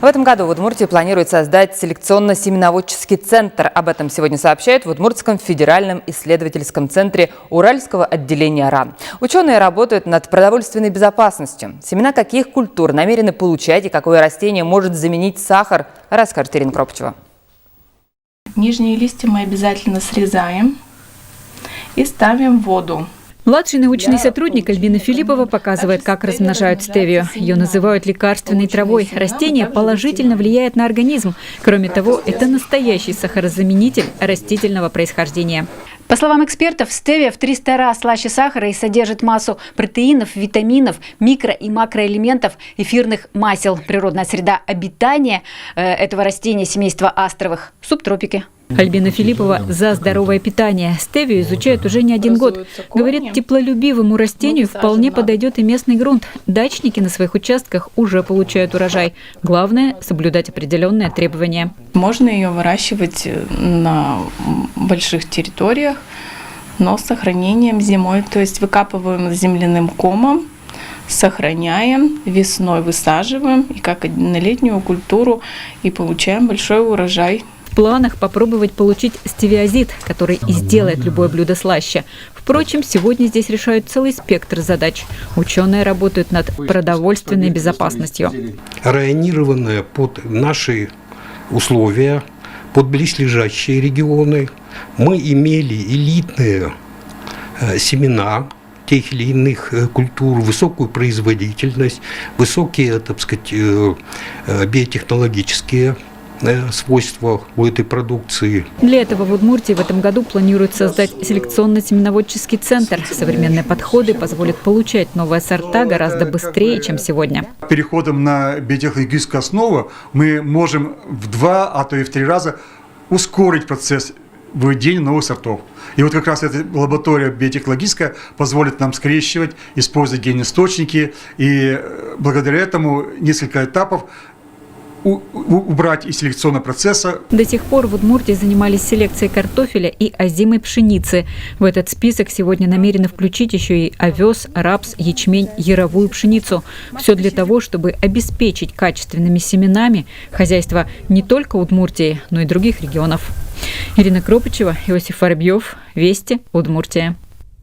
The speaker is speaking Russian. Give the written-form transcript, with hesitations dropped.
В этом году в Удмуртии планируют создать селекционно-семеноводческий центр. Об этом сегодня сообщают в Удмуртском федеральном исследовательском центре Уральского отделения РАН. Ученые работают над продовольственной безопасностью. Семена каких культур намерены получать и какое растение может заменить сахар, расскажет Ирина Кропачева. Нижние листья мы обязательно срезаем и ставим в воду. Младший научный сотрудник Альбина Филиппова показывает, как размножают стевию. Ее называют лекарственной травой. Растение положительно влияет на организм. Кроме того, это настоящий сахарозаменитель растительного происхождения. По словам экспертов, стевия в 300 раз слаще сахара и содержит массу протеинов, витаминов, микро- и макроэлементов, эфирных масел. Природная среда обитания этого растения семейства астровых – субтропики. Альбина Филиппова за здоровое питание. Стевию изучают уже не один год. Говорит, теплолюбивому растению вполне подойдет и местный грунт. Дачники на своих участках уже получают урожай. Главное – соблюдать определенные требования. Можно ее выращивать на больших территориях, но с сохранением зимой. То есть выкапываем земляным комом, сохраняем, весной высаживаем и как однолетнюю культуру и получаем большой урожай. В планах попробовать получить стевиозид, который и сделает любое блюдо слаще. Впрочем, сегодня здесь решают целый спектр задач. Ученые работают над продовольственной безопасностью. Районированная под наши условия, под близлежащие регионы, мы имели элитные семена тех или иных культур, высокую производительность, высокие, так сказать, биотехнологические свойства у этой продукции. Для этого в Удмуртии в этом году планируют создать селекционно-семеноводческий центр. Современные подходы позволят получать новые сорта гораздо быстрее, чем сегодня. Переходом на биотехнологическую основу мы можем в 2, а то и в 3 раза ускорить процесс выведения новых сортов. И вот как раз эта лаборатория биотехнологическая позволит нам скрещивать, использовать генисточники, и благодаря этому несколько этапов убрать из селекционного процесса. До сих пор в Удмуртии занимались селекцией картофеля и озимой пшеницы. В этот список сегодня намерены включить еще и овес, рапс, ячмень, яровую пшеницу. Все для того, чтобы обеспечить качественными семенами хозяйство не только Удмуртии, но и других регионов. Ирина Кропачева, Иосиф Воробьев, Вести, Удмуртия.